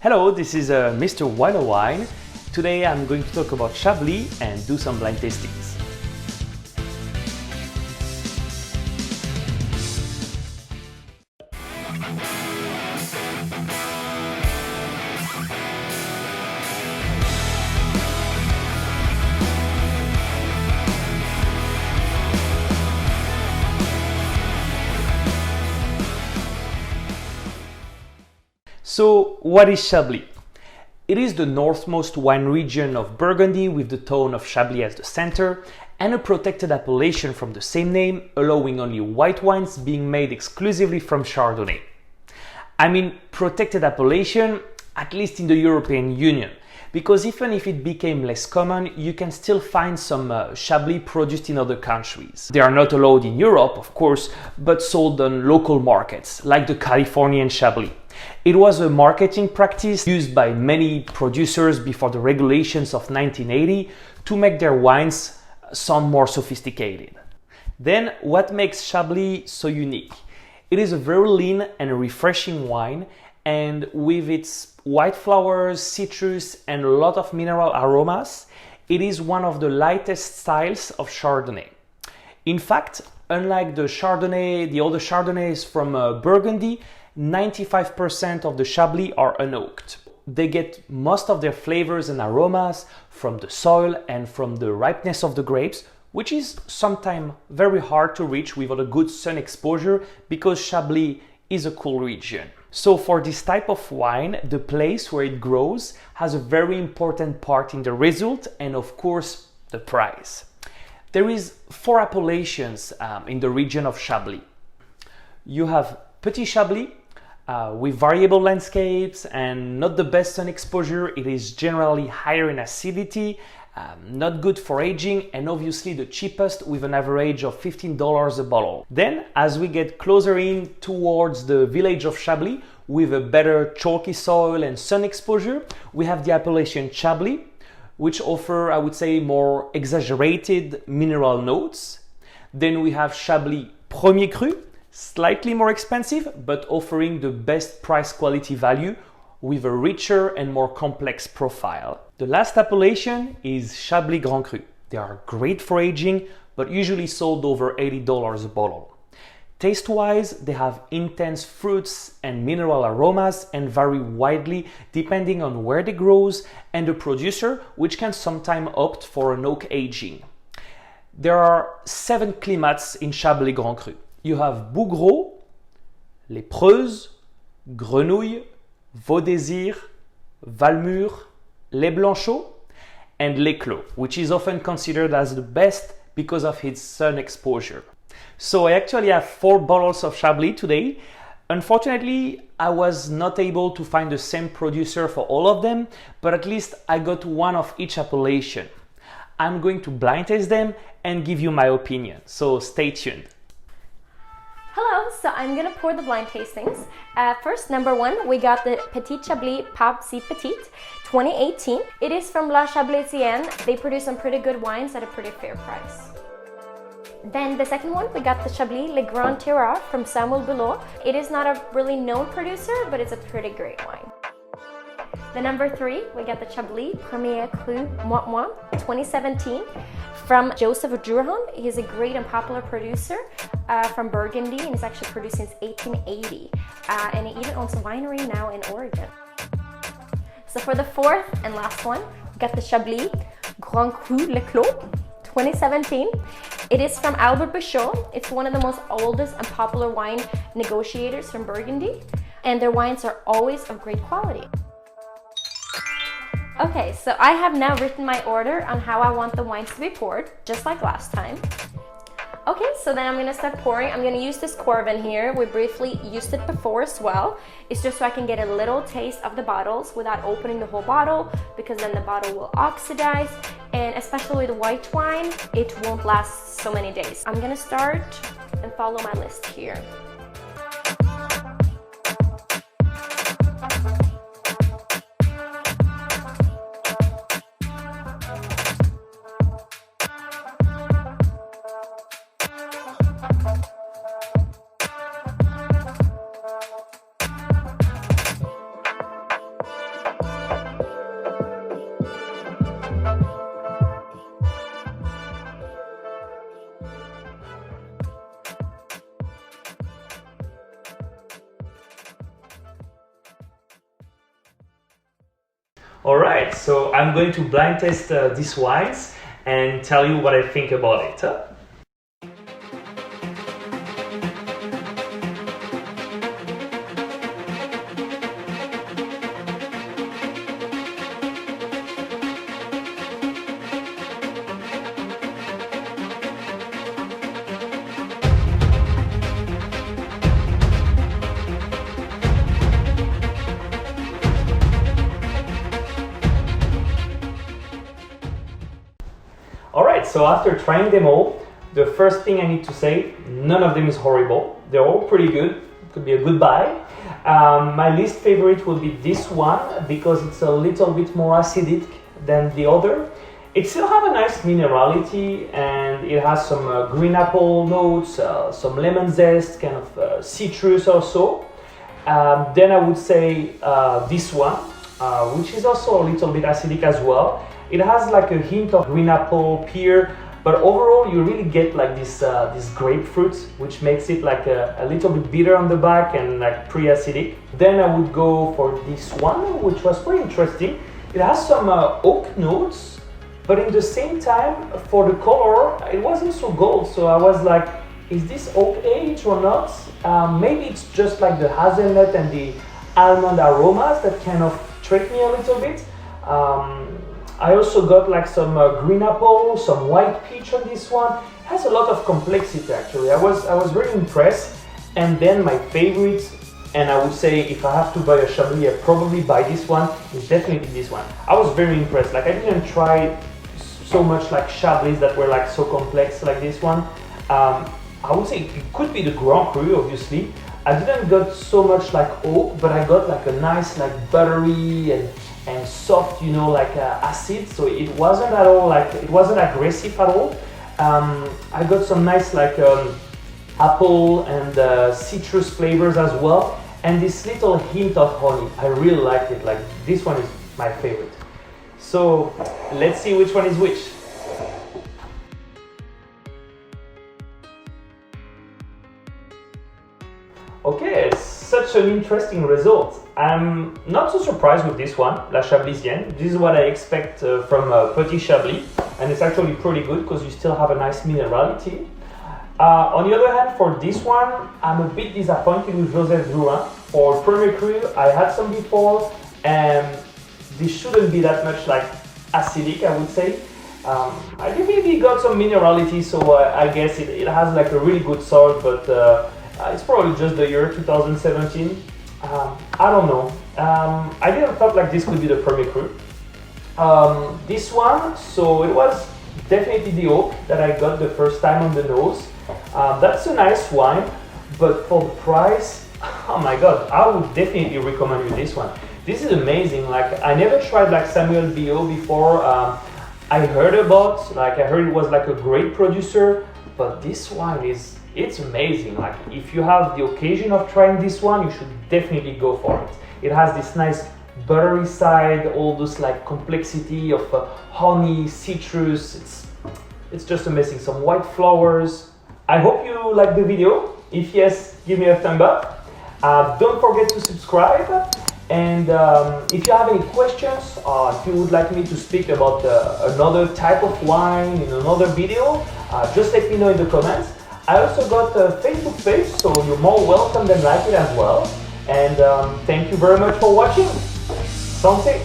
Hello, this is Mr. Wineowine. Today I'm going to talk about Chablis and do some blind tastings. So, what is Chablis? It is the northmost wine region of Burgundy with the town of Chablis as the center and a protected appellation from the same name, allowing only white wines being made exclusively from Chardonnay. I mean protected appellation, at least in the European Union, because even if it became less common, you can still find some Chablis produced in other countries. They are not allowed in Europe, of course, but sold on local markets, like the Californian Chablis. It was a marketing practice used by many producers before the regulations of 1980 to make their wines sound more sophisticated. Then, what makes Chablis so unique? It is a very lean and refreshing wine, and with its white flowers, citrus, and a lot of mineral aromas, it is one of the lightest styles of Chardonnay. In fact, unlike the other Chardonnays from Burgundy, 95% of the Chablis are unoaked. They get most of their flavors and aromas from the soil and from the ripeness of the grapes, which is sometimes very hard to reach without a good sun exposure because Chablis is a cool region. So for this type of wine, the place where it grows has a very important part in the result and of course the price. There is 4 appellations in the region of Chablis. You have Petit Chablis, with variable landscapes and not the best sun exposure. It is generally higher in acidity, not good for aging, and obviously the cheapest with an average of $15 a bottle. Then, as we get closer in towards the village of Chablis, with a better chalky soil and sun exposure, we have the appellation Chablis, which offer, I would say, more exaggerated mineral notes. Then we have Chablis Premier Cru, slightly more expensive, but offering the best price quality value with a richer and more complex profile. The last appellation is Chablis Grand Cru. They are great for aging, but usually sold over $80 a bottle. Taste-wise, they have intense fruits and mineral aromas and vary widely depending on where they grow and the producer, which can sometimes opt for an oak aging. There are 7 climats in Chablis Grand Cru. You have Bougros, Les Preuses, Grenouille, Vaudésir, Valmure, Les Blanchots, and Les Clos, which is often considered as the best because of its sun exposure. So I actually have 4 bottles of Chablis today. Unfortunately, I was not able to find the same producer for all of them, but at least I got one of each appellation. I'm going to blind taste them and give you my opinion, so stay tuned. Hello, so I'm gonna pour the blind tastings. First, number 1, we got the Petit Chablis Si Petit 2018. It is from La Chablisienne. They produce some pretty good wines at a pretty fair price. Then the second one, we got the Chablis Les Grands Terroirs from Samuel Billaud. It is not a really known producer, but it's a pretty great wine. The number 3, we got the Chablis Premier Cru Montmains 2017 from Joseph Drouhin. He's a great and popular producer from Burgundy, and he's actually produced since 1880. And he even owns a winery now in Oregon. So for the 4th and last one, we got the Chablis Grand Cru Le Clos 2017. It is from Albert Bichot. It's one of the most oldest and popular wine negotiators from Burgundy, and their wines are always of great quality. Okay, so I have now written my order on how I want the wines to be poured, just like last time. Okay, so then I'm gonna start pouring. I'm gonna use this Corvin here. We briefly used it before as well. It's just so I can get a little taste of the bottles without opening the whole bottle, because then the bottle will oxidize, and especially with white wine, it won't last so many days. I'm gonna start and follow my list here. Alright, so I'm going to blind test these wines and tell you what I think about it. Alright, so after trying them all, the first thing I need to say, none of them is horrible. They're all pretty good. Could be a good buy. My least favorite will be this one because it's a little bit more acidic than the other. It still has a nice minerality and it has some green apple notes, some lemon zest, kind of citrus also. Then I would say this one, which is also a little bit acidic as well. It has like a hint of green apple, pear, but overall you really get like this grapefruit, which makes it like a little bit bitter on the back and like pretty acidic. Then I would go for this one, which was pretty interesting. It has some oak notes, but in the same time, for the color, it wasn't so gold. So I was like, is this oak age or not? Maybe it's just like the hazelnut and the almond aromas that kind of trick me a little bit. I also got like some green apple, some white peach on this one. It has a lot of complexity actually. I was very impressed. And then my favorite, and I would say if I have to buy a Chablis, I probably buy this one, is definitely this one. I was very impressed. Like I didn't try so much like Chablis that were like so complex like this one. I would say it could be the Grand Cru, obviously. I didn't got so much like oak, but I got like a nice like buttery and soft, you know, like acid. So it wasn't at all like, it wasn't aggressive at all. I got some nice like apple and citrus flavors as well. And this little hint of honey, I really liked it. Like this one is my favorite. So let's see which one is which. Okay, such an interesting result. I'm not so surprised with this one, La Chablisienne. This is what I expect from Petit Chablis, and it's actually pretty good because you still have a nice minerality. On the other hand, for this one, I'm a bit disappointed with Joseph Drouhin. For Premier Cru, I had some before, and this shouldn't be that much like acidic, I would say. I definitely got some minerality, so I guess it has like a really good salt, but it's probably just the year 2017. I don't know. I didn't thought like this could be the Premier Cru. This one, so it was definitely the oak that I got the first time on the nose. That's a nice wine, but for the price, oh my god, I would definitely recommend you this one. This is amazing. Like I never tried like Samuel Billaud before. I heard about, like I heard it was like a great producer, but this wine it's amazing. Like if you have the occasion of trying this one, you should definitely go for it. It has this nice buttery side, all this like complexity of honey, citrus. It's just amazing. Some white flowers. I hope you like the video. If yes, give me a thumb up. Don't forget to subscribe. And if you have any questions, if you would like me to speak about another type of wine in another video, just let me know in the comments. I also got a Facebook page, so you're more welcome than like it as well. And thank you very much for watching. Santé!